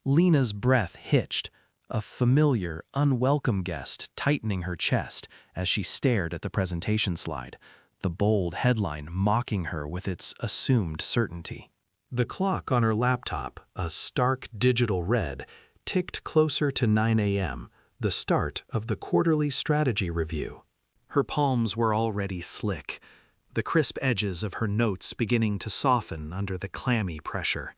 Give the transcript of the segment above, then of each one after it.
Lena's breath hitched, a familiar, unwelcome guest tightening her chest as she stared at the presentation slide, the bold headline mocking her with its assumed certainty. The clock on her laptop, a stark digital red, ticked closer to 9 a.m., the start of the quarterly strategy review. Her palms were already slick, the crisp edges of her notes beginning to soften under the clammy pressure.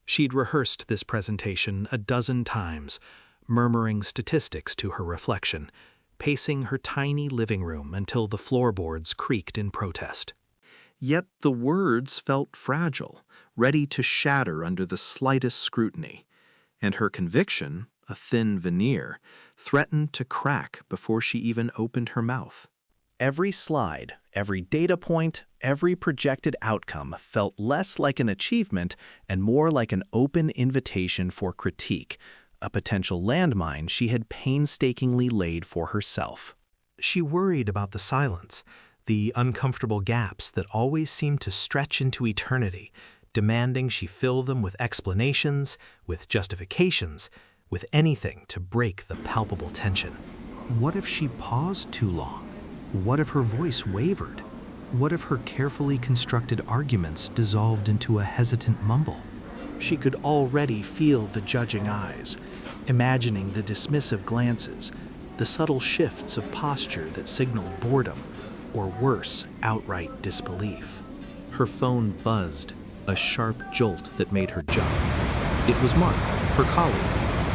She'd rehearsed this presentation a dozen times, murmuring statistics to her reflection, pacing her tiny living room until the floorboards creaked in protest. Yet the words felt fragile, ready to shatter under the slightest scrutiny, and her conviction, a thin veneer, threatened to crack before she even opened her mouth. Every slide, every data point, every projected outcome felt less like an achievement and more like an open invitation for critique, a potential landmine she had painstakingly laid for herself. She worried about the silence, the uncomfortable gaps that always seemed to stretch into eternity, demanding she fill them with explanations, with justifications, with anything to break the palpable tension. What if she paused too long? What if her voice wavered? What if her carefully constructed arguments dissolved into a hesitant mumble? She could already feel the judging eyes, imagining the dismissive glances, the subtle shifts of posture that signaled boredom, or worse, outright disbelief. Her phone buzzed, a sharp jolt that made her jump. It was Mark, her colleague,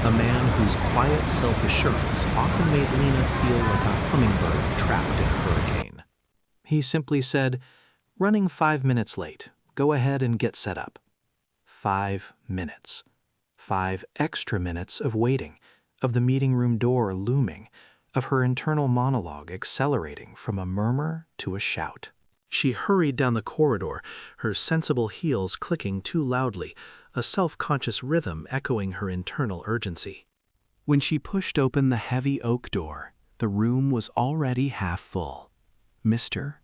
a man whose quiet self-assurance often made Lena feel like a hummingbird trapped in a hurricane. He simply said, "Running 5 minutes late. Go ahead and get set up." 5 minutes. 5 extra minutes of waiting, of the meeting room door looming, of her internal monologue accelerating from a murmur to a shout. She hurried down the corridor, her sensible heels clicking too loudly, a self-conscious rhythm echoing her internal urgency. When she pushed open the heavy oak door, the room was already half full. Mr.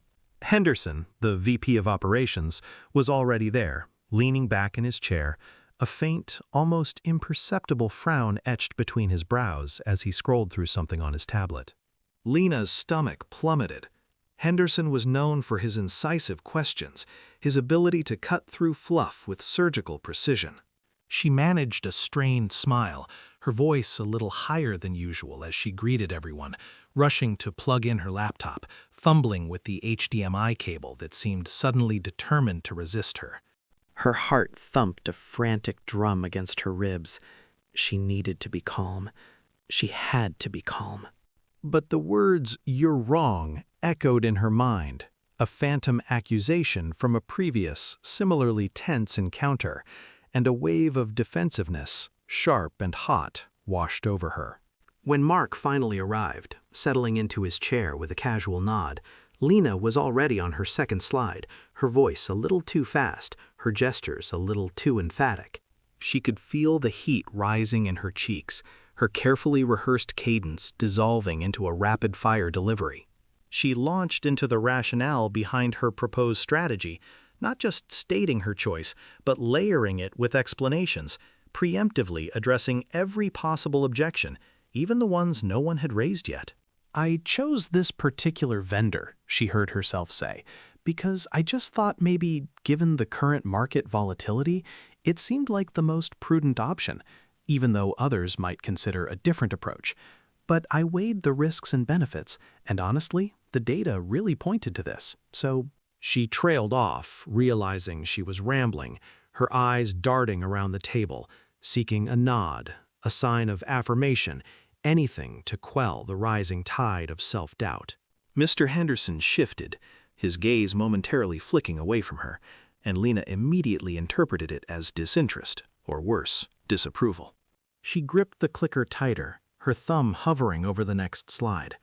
Henderson, the VP of Operations, was already there, leaning back in his chair, a faint, almost imperceptible frown etched between his brows as he scrolled through something on his tablet. Lena's stomach plummeted. Henderson was known for his incisive questions, his ability to cut through fluff with surgical precision. She managed a strained smile, her voice a little higher than usual as she greeted everyone, rushing to plug in her laptop, fumbling with the HDMI cable that seemed suddenly determined to resist her. Her heart thumped a frantic drum against her ribs. She needed to be calm. She had to be calm. But the words, "You're wrong," echoed in her mind, a phantom accusation from a previous, similarly tense encounter, and a wave of defensiveness, sharp and hot, washed over her. When Mark finally arrived, settling into his chair with a casual nod, Lena was already on her second slide, her voice a little too fast, her gestures a little too emphatic. She could feel the heat rising in her cheeks, her carefully rehearsed cadence dissolving into a rapid-fire delivery. She launched into the rationale behind her proposed strategy, not just stating her choice, but layering it with explanations, preemptively addressing every possible objection, even the ones no one had raised yet. "I chose this particular vendor," she heard herself say, "because I just thought maybe, given the current market volatility, it seemed like the most prudent option, even though others might consider a different approach. But I weighed the risks and benefits, and honestly, the data really pointed to this, so..." She trailed off, realizing she was rambling, her eyes darting around the table, seeking a nod, a sign of affirmation, anything to quell the rising tide of self-doubt. Mr. Henderson shifted, his gaze momentarily flicking away from her, and Lena immediately interpreted it as disinterest, or worse, disapproval. She gripped the clicker tighter, her thumb hovering over the next slide.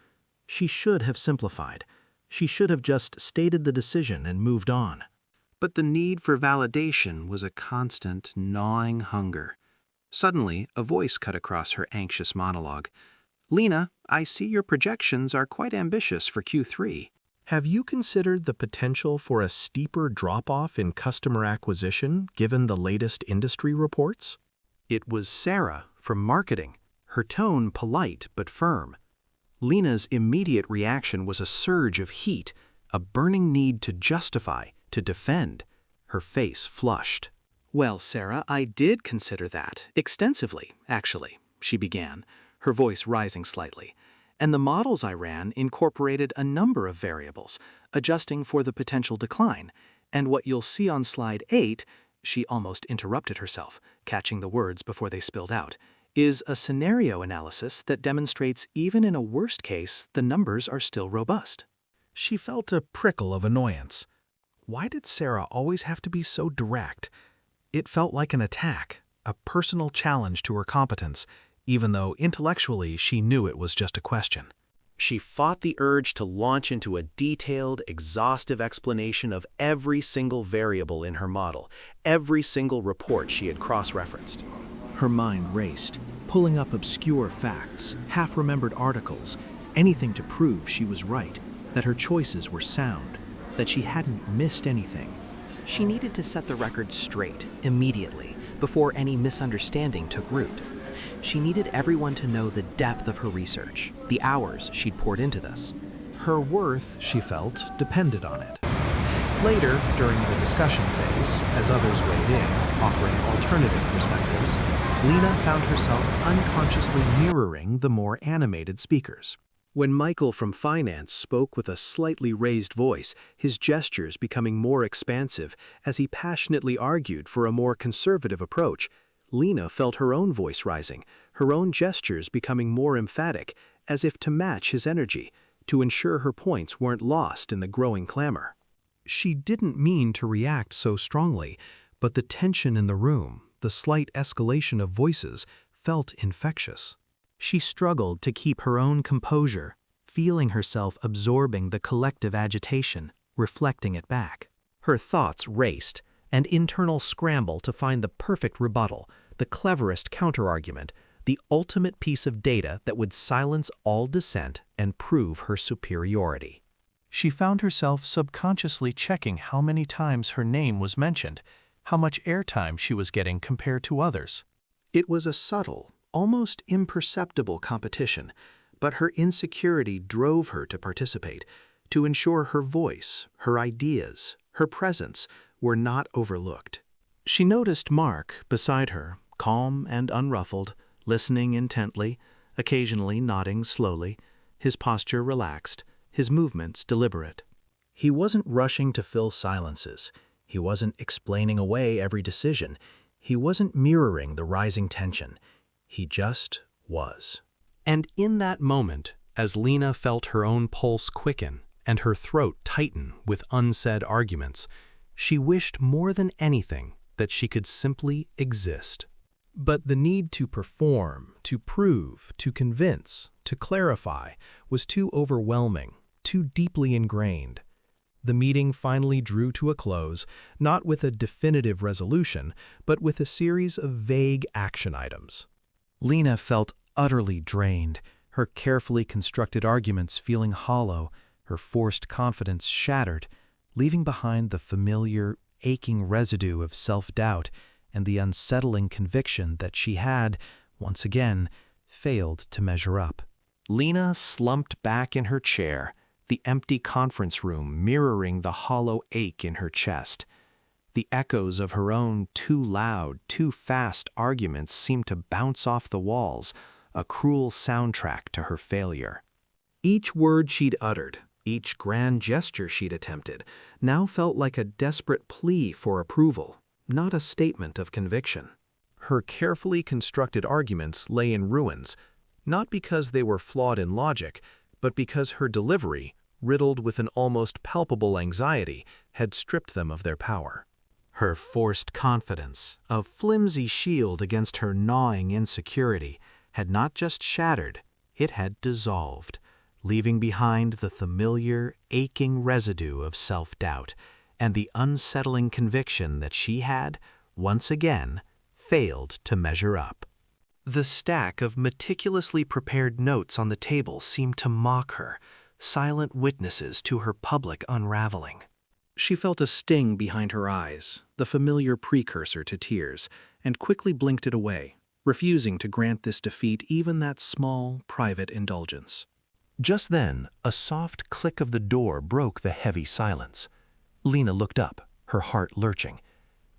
She should have simplified. She should have just stated the decision and moved on. But the need for validation was a constant, gnawing hunger. Suddenly, a voice cut across her anxious monologue. "Lena, I see your projections are quite ambitious for Q3. Have you considered the potential for a steeper drop-off in customer acquisition given the latest industry reports?" It was Sarah from marketing, her tone polite but firm. Lena's immediate reaction was a surge of heat, a burning need to justify, to defend. Her face flushed. "Well, Sarah, I did consider that, extensively, actually," she began, her voice rising slightly. "And the models I ran incorporated a number of variables, adjusting for the potential decline. And what you'll see on slide 8," she almost interrupted herself, catching the words before they spilled out, "is a scenario analysis that demonstrates even in a worst case, the numbers are still robust." She felt a prickle of annoyance. Why did Sarah always have to be so direct? It felt like an attack, a personal challenge to her competence, even though intellectually she knew it was just a question. She fought the urge to launch into a detailed, exhaustive explanation of every single variable in her model, every single report she had cross-referenced. Her mind raced, pulling up obscure facts, half-remembered articles, anything to prove she was right, that her choices were sound, that she hadn't missed anything. She needed to set the record straight, immediately, before any misunderstanding took root. She needed everyone to know the depth of her research, the hours she'd poured into this. Her worth, she felt, depended on it. Later, during the discussion phase, as others weighed in, offering alternative perspectives, Lena found herself unconsciously mirroring the more animated speakers. When Michael from finance spoke with a slightly raised voice, his gestures becoming more expansive as he passionately argued for a more conservative approach, Lena felt her own voice rising, her own gestures becoming more emphatic, as if to match his energy, to ensure her points weren't lost in the growing clamor. She didn't mean to react so strongly, but the tension in the room, the slight escalation of voices, felt infectious. She struggled to keep her own composure, feeling herself absorbing the collective agitation, reflecting it back. Her thoughts raced, an internal scramble to find the perfect rebuttal, the cleverest counterargument, the ultimate piece of data that would silence all dissent and prove her superiority. She found herself subconsciously checking how many times her name was mentioned, how much airtime she was getting compared to others. It was a subtle, almost imperceptible competition, but her insecurity drove her to participate, to ensure her voice, her ideas, her presence were not overlooked. She noticed Mark beside her, calm and unruffled, listening intently, occasionally nodding slowly, his posture relaxed, his movements deliberate. He wasn't rushing to fill silences. He wasn't explaining away every decision. He wasn't mirroring the rising tension. He just was. And in that moment, as Lena felt her own pulse quicken and her throat tighten with unsaid arguments, she wished more than anything that she could simply exist. But the need to perform, to prove, to convince, to clarify was too overwhelming, too deeply ingrained. The meeting finally drew to a close, not with a definitive resolution, but with a series of vague action items. Lena felt utterly drained, her carefully constructed arguments feeling hollow, her forced confidence shattered, leaving behind the familiar, aching residue of self-doubt and the unsettling conviction that she had, once again, failed to measure up. Lena slumped back in her chair, the empty conference room mirroring the hollow ache in her chest. The echoes of her own too loud, too fast arguments seemed to bounce off the walls, a cruel soundtrack to her failure. Each word she'd uttered, each grand gesture she'd attempted, now felt like a desperate plea for approval, not a statement of conviction. Her carefully constructed arguments lay in ruins, not because they were flawed in logic, but because her delivery, riddled with an almost palpable anxiety, had stripped them of their power. Her forced confidence, a flimsy shield against her gnawing insecurity, had not just shattered, it had dissolved, leaving behind the familiar, aching residue of self-doubt and the unsettling conviction that she had, once again, failed to measure up. The stack of meticulously prepared notes on the table seemed to mock her, silent witnesses to her public unraveling. She felt a sting behind her eyes, the familiar precursor to tears, and quickly blinked it away, refusing to grant this defeat even that small, private indulgence. Just then, a soft click of the door broke the heavy silence. Lena looked up, her heart lurching.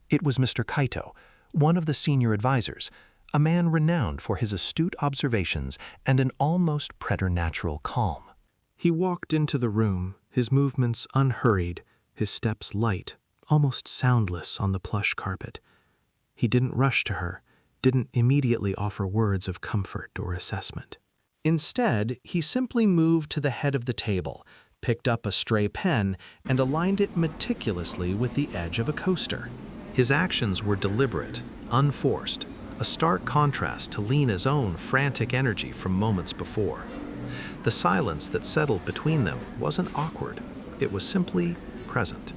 It was Mr. Kaito, one of the senior advisors, a man renowned for his astute observations and an almost preternatural calm. He walked into the room, his movements unhurried, his steps light, almost soundless on the plush carpet. He didn't rush to her, didn't immediately offer words of comfort or assessment. Instead, he simply moved to the head of the table, picked up a stray pen, and aligned it meticulously with the edge of a coaster. His actions were deliberate, unforced, a stark contrast to Lena's own frantic energy from moments before. The silence that settled between them wasn't awkward, it was simply present.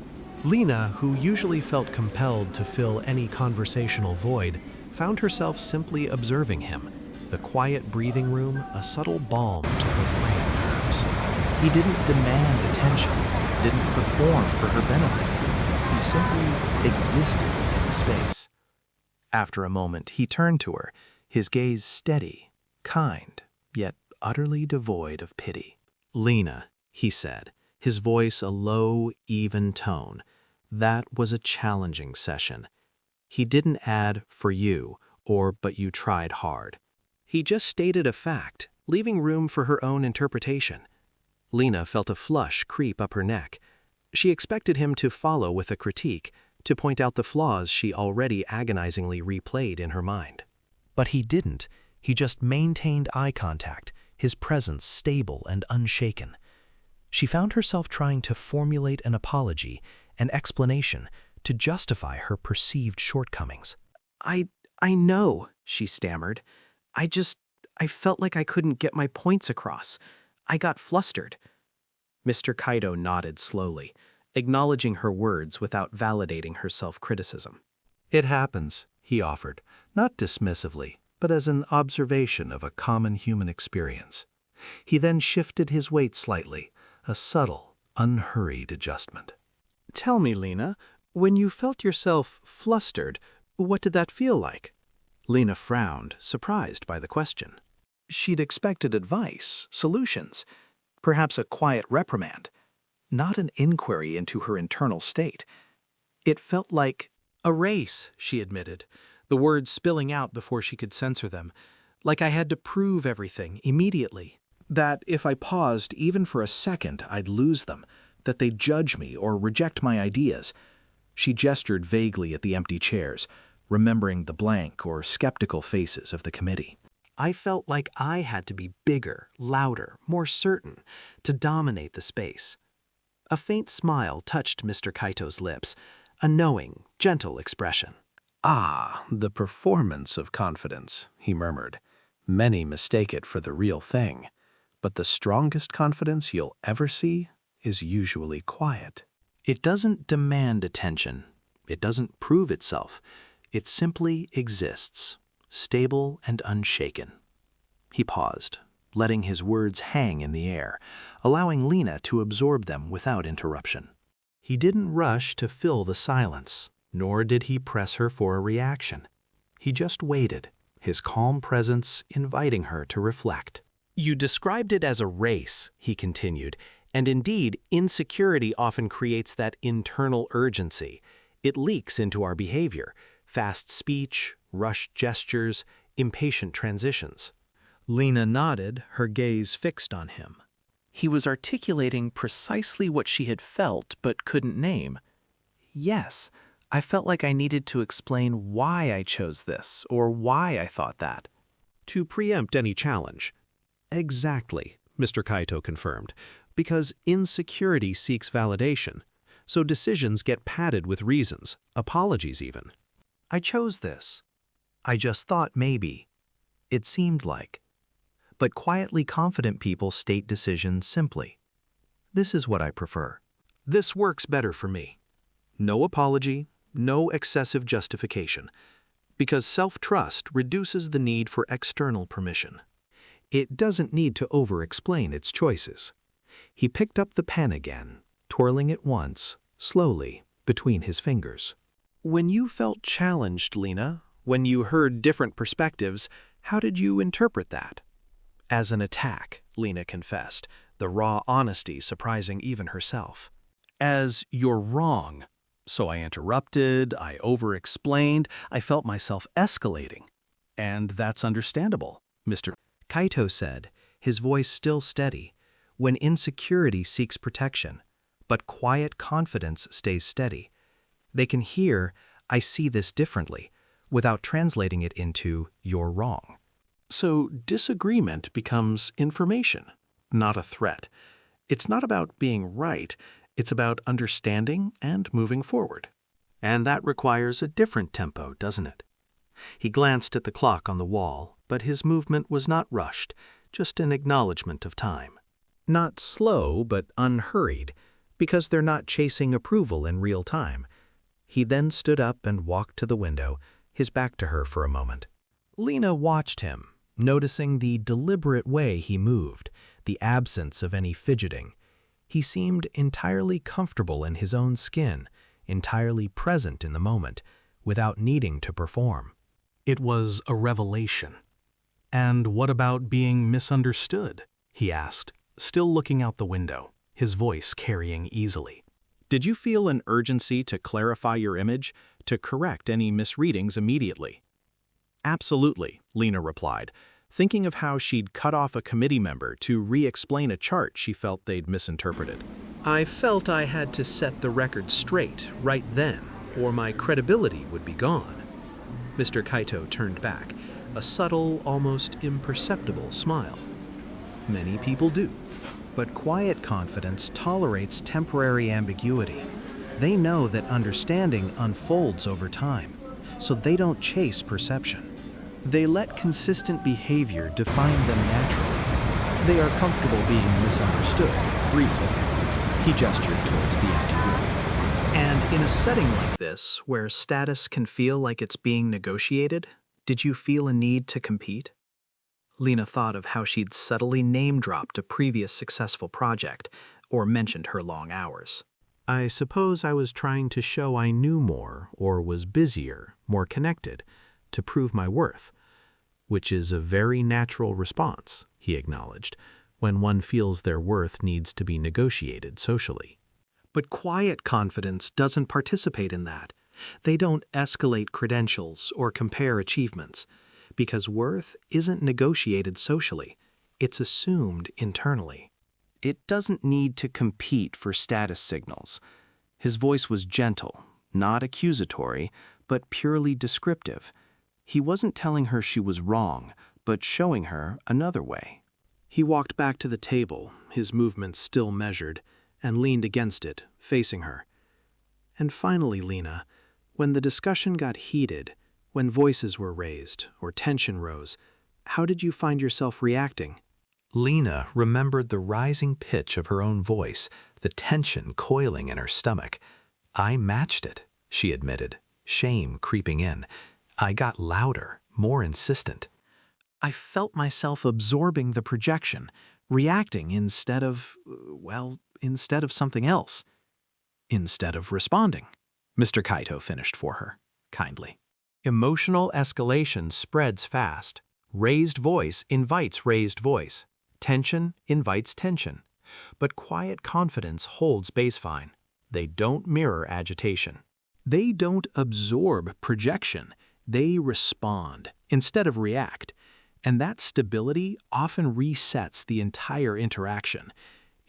Lena, who usually felt compelled to fill any conversational void, found herself simply observing him, the quiet breathing room a subtle balm to her frayed nerves. He didn't demand attention, didn't perform for her benefit. He simply existed in the space. After a moment, he turned to her, his gaze steady, kind, yet utterly devoid of pity. "Lena," he said, his voice a low, even tone. That was a challenging session. He didn't add, "for you," or "but you tried hard." He just stated a fact, leaving room for her own interpretation. Lena felt a flush creep up her neck. She expected him to follow with a critique, to point out the flaws she already agonizingly replayed in her mind. But he didn't. He just maintained eye contact, his presence stable and unshaken. She found herself trying to formulate an apology, an explanation, to justify her perceived shortcomings. I know," she stammered. I felt like I couldn't get my points across. I got flustered." Mr. Kaito nodded slowly, acknowledging her words without validating her self-criticism. "It happens," he offered, not dismissively, but as an observation of a common human experience. He then shifted his weight slightly, a subtle, unhurried adjustment. "Tell me, Lena, when you felt yourself flustered, what did that feel like?" Lena frowned, surprised by the question. She'd expected advice, solutions, perhaps a quiet reprimand, not an inquiry into her internal state. It felt like a race, she admitted, the words spilling out before she could censor them, like I had to prove everything immediately, that if I paused even for a second, I'd lose them, that they'd judge me or reject my ideas. She gestured vaguely at the empty chairs, remembering the blank or skeptical faces of the committee. I felt like I had to be bigger, louder, more certain, to dominate the space. A faint smile touched Mr. Kaito's lips, a knowing, gentle expression. "Ah, the performance of confidence," he murmured. "Many mistake it for the real thing, but the strongest confidence you'll ever see is usually quiet. It doesn't demand attention. It doesn't prove itself. It simply exists, stable and unshaken." He paused, letting his words hang in the air, allowing Lena to absorb them without interruption. He didn't rush to fill the silence, nor did he press her for a reaction. He just waited, his calm presence inviting her to reflect. "You described it as a race," he continued, "and indeed, insecurity often creates that internal urgency. It leaks into our behavior. Fast speech, rushed gestures, impatient transitions." Lena nodded, her gaze fixed on him. He was articulating precisely what she had felt but couldn't name. "Yes, I felt like I needed to explain why I chose this or why I thought that." To preempt any challenge. "Exactly," Mr. Kaito confirmed, "because insecurity seeks validation, so decisions get padded with reasons, apologies even. I chose this. I just thought maybe. It seemed like." But quietly confident people state decisions simply. "This is what I prefer. This works better for me." No apology, no excessive justification, because self-trust reduces the need for external permission. It doesn't need to over-explain its choices. He picked up the pen again, twirling it once, slowly, between his fingers. "When you felt challenged, Lena, When you heard different perspectives, how did you interpret that? As an attack, Lena confessed, the raw honesty surprising even herself. As you're wrong. So I interrupted, I over-explained, I felt myself escalating. And that's understandable, Mr. Kaito said, his voice still steady, when insecurity seeks protection, but quiet confidence stays steady. They can hear, I see this differently, without translating it into, you're wrong. So disagreement becomes information, not a threat. It's not about being right, it's about understanding and moving forward. And that requires a different tempo, doesn't it? He glanced at the clock on the wall, but his movement was not rushed, just an acknowledgement of time. Not slow, but unhurried, because they're not chasing approval in real time. He then stood up and walked to the window, his back to her for a moment. Lena watched him, noticing the deliberate way he moved, the absence of any fidgeting. He seemed entirely comfortable in his own skin, entirely present in the moment, without needing to perform. It was a revelation. And what about being misunderstood? He asked, still looking out the window, his voice carrying easily. Did you feel an urgency to clarify your image, to correct any misreadings immediately? Absolutely, Lena replied, thinking of how she'd cut off a committee member to re-explain a chart she felt they'd misinterpreted. I felt I had to set the record straight right then, or my credibility would be gone. Mr. Kaito turned back, a subtle, almost imperceptible smile. Many people do. But quiet confidence tolerates temporary ambiguity. They know that understanding unfolds over time, so they don't chase perception. They let consistent behavior define them naturally. They are comfortable being misunderstood, briefly. He gestured towards the empty room. And in a setting like this, where status can feel like it's being negotiated, did you feel a need to compete? Lena thought of how she'd subtly name-dropped a previous successful project, or mentioned her long hours. I suppose I was trying to show I knew more, or was busier, more connected, to prove my worth, which is a very natural response, he acknowledged, when one feels their worth needs to be negotiated socially. But quiet confidence doesn't participate in that. They don't escalate credentials or compare achievements, because worth isn't negotiated socially, it's assumed internally. It doesn't need to compete for status signals. His voice was gentle, not accusatory, but purely descriptive. He wasn't telling her she was wrong, but showing her another way. He walked back to the table, his movements still measured, and leaned against it, facing her. And finally, Lena, when the discussion got heated, when voices were raised or tension rose, how did you find yourself reacting? Lena remembered the rising pitch of her own voice, the tension coiling in her stomach. I matched it, she admitted, shame creeping in. I got louder, more insistent. I felt myself absorbing the projection, reacting instead of something else. Instead of responding, Mr. Kaito finished for her, kindly. Emotional escalation spreads fast. Raised voice invites raised voice. Tension invites tension. But quiet confidence holds baseline. They don't mirror agitation. They don't absorb projection. They respond instead of react. And that stability often resets the entire interaction.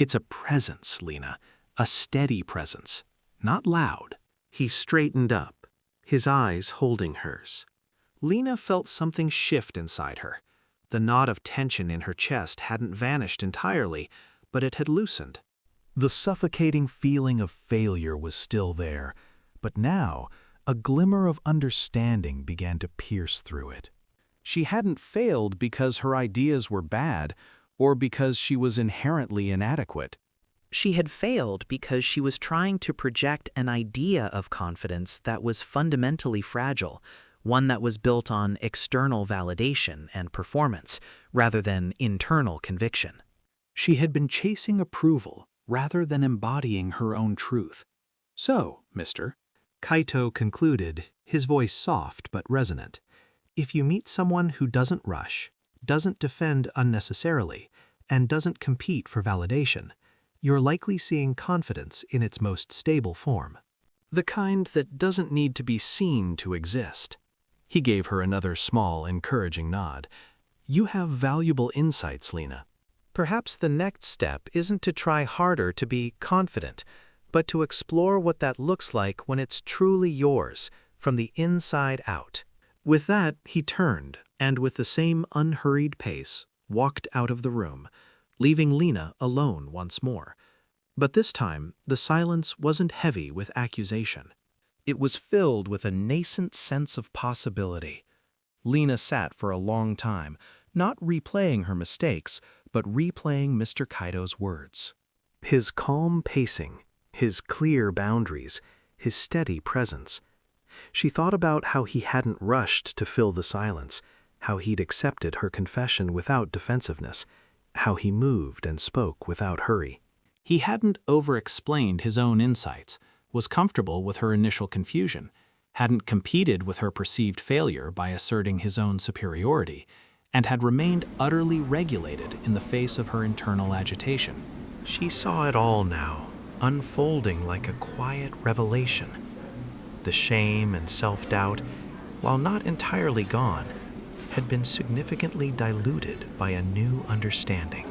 It's a presence, Lena, a steady presence, not loud. He straightened up, his eyes holding hers. Lena felt something shift inside her. The knot of tension in her chest hadn't vanished entirely, but it had loosened. The suffocating feeling of failure was still there, but now a glimmer of understanding began to pierce through it. She hadn't failed because her ideas were bad or because she was inherently inadequate. She had failed because she was trying to project an idea of confidence that was fundamentally fragile, one that was built on external validation and performance, rather than internal conviction. She had been chasing approval rather than embodying her own truth. So, Mr. Kaito concluded, his voice soft but resonant, If you meet someone who doesn't rush, doesn't defend unnecessarily, and doesn't compete for validation, you're likely seeing confidence in its most stable form. The kind that doesn't need to be seen to exist. He gave her another small, encouraging nod. You have valuable insights, Lena. Perhaps the next step isn't to try harder to be confident, but to explore what that looks like when it's truly yours, from the inside out. With that, he turned, and with the same unhurried pace, walked out of the room, leaving Lena alone once more. But this time, the silence wasn't heavy with accusation. It was filled with a nascent sense of possibility. Lena sat for a long time, not replaying her mistakes, but replaying Mr. Kaido's words. His calm pacing, his clear boundaries, his steady presence. She thought about how he hadn't rushed to fill the silence, how he'd accepted her confession without defensiveness, how he moved and spoke without hurry. He hadn't over-explained his own insights, was comfortable with her initial confusion, hadn't competed with her perceived failure by asserting his own superiority, and had remained utterly regulated in the face of her internal agitation. She saw it all now, unfolding like a quiet revelation. The shame and self-doubt, while not entirely gone, had been significantly diluted by a new understanding.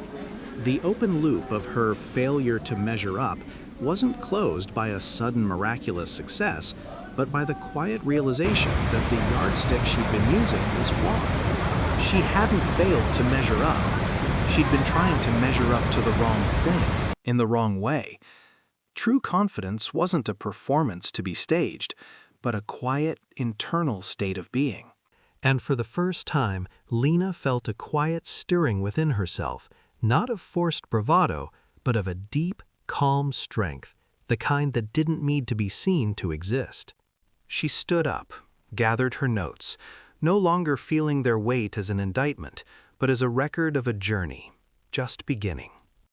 The open loop of her failure to measure up wasn't closed by a sudden miraculous success, but by the quiet realization that the yardstick she'd been using was flawed. She hadn't failed to measure up. She'd been trying to measure up to the wrong thing, in the wrong way. True confidence wasn't a performance to be staged, but a quiet, internal state of being. And for the first time, Lena felt a quiet stirring within herself, not of forced bravado, but of a deep, calm strength, the kind that didn't need to be seen to exist. She stood up, gathered her notes, no longer feeling their weight as an indictment, but as a record of a journey, just beginning.